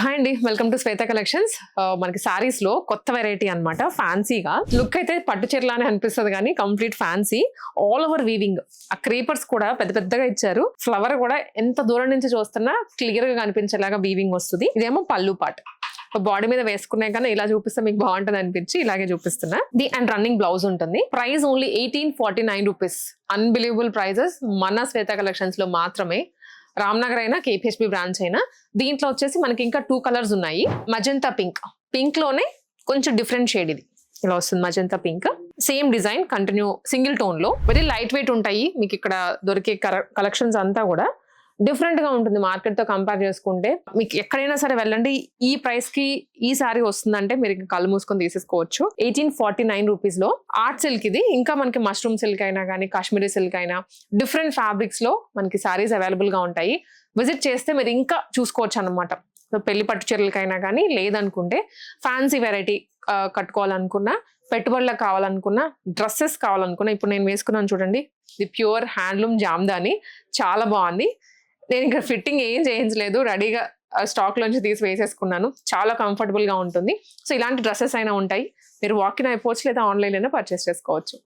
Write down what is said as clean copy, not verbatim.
Hi అండి, welcome to Shweta collections. మనకి సారీస్ లో కొత్త వెరైటీ అన్నమాట. ఫ్యాన్సీగా లుక్ అయితే పట్టు చీరలానే అనిపిస్తుంది కానీ complete fancy, all over weaving. ఆ క్రీపర్స్ కూడా పెద్ద పెద్దగా ఇచ్చారు. ఫ్లవర్ కూడా ఎంత దూరం నుంచి చూస్తున్నా క్లియర్ గా కనిపించేలాగా వీవింగ్ వస్తుంది. ఇదేమో పళ్ళు పార్ట్. బాడీ మీద వేసుకునే కన్నా ఇలా చూపిస్తే మీకు బాగుంటుంది అనిపించి ఇలాగే చూపిస్తున్నా. అండ్ రన్నింగ్ బ్లౌజ్ ఉంటుంది. Price only 1849 rupees. Unbelievable prices మన శ్వేత కలెక్షన్స్ లో మాత్రమే. రామ్నగర్ అయినా కేపీహెచ్బి బ్రాంచ్ అయినా. దీంట్లో వచ్చేసి మనకి ఇంకా 2 కలర్స్ ఉన్నాయి. మజంతా పింక్, పింక్ లోనే కొంచెం డిఫరెంట్ షేడ్. ఇది ఇలా వస్తుంది magenta pink. Same design continue single tone లో. వెరీ లైట్ వెయిట్ ఉంటాయి మీకు ఇక్కడ దొరికే కలెక్షన్స్ అంతా కూడా. డిఫరెంట్ గా ఉంటుంది మార్కెట్ తో కంపేర్ చేసుకుంటే. మీకు ఎక్కడైనా సరే వెళ్ళండి, ఈ ప్రైస్ కి ఈ సారీ వస్తుందంటే మీరు కళ్ళు మూసుకొని తీసేసుకోవచ్చు. 1849 రూపీస్ లో ఆర్ట్ సిల్క్ ఇది. ఇంకా మనకి మష్రూమ్ సిల్క్ అయినా కానీ కాశ్మీరీ సిల్క్ అయినా డిఫరెంట్ ఫ్యాబ్రిక్స్ లో మనకి సారీస్ అవైలబుల్ గా ఉంటాయి. విజిట్ చేస్తే మీరు ఇంకా చూసుకోవచ్చు అనమాట. పెళ్లి పట్టు చీరలకైనా కానీ, లేదనుకుంటే ఫ్యాన్సీ వెరైటీ కట్టుకోవాలనుకున్నా, పెట్టుబడులకు కావాలనుకున్నా, డ్రెస్సెస్ కావాలనుకున్నా. ఇప్పుడు నేను వేసుకున్నాను చూడండి, ఇది ప్యూర్ హ్యాండ్లూమ్ జామ్దాని. చాలా బాగుంది. నేను ఇక్కడ ఫిట్టింగ్ ఏం చేయించలేదు, రెడీగా స్టాక్ లోంచి తీసి వేసేసుకున్నాను. చాలా కంఫర్టబుల్ గా ఉంటుంది. సో ఇలాంటి డ్రెస్సెస్ అయినా ఉంటాయి. మీరు వాకిన్ అయిపోవచ్చు, లేదా ఆన్లైన్ అయినా పర్చేస్ చేసుకోవచ్చు.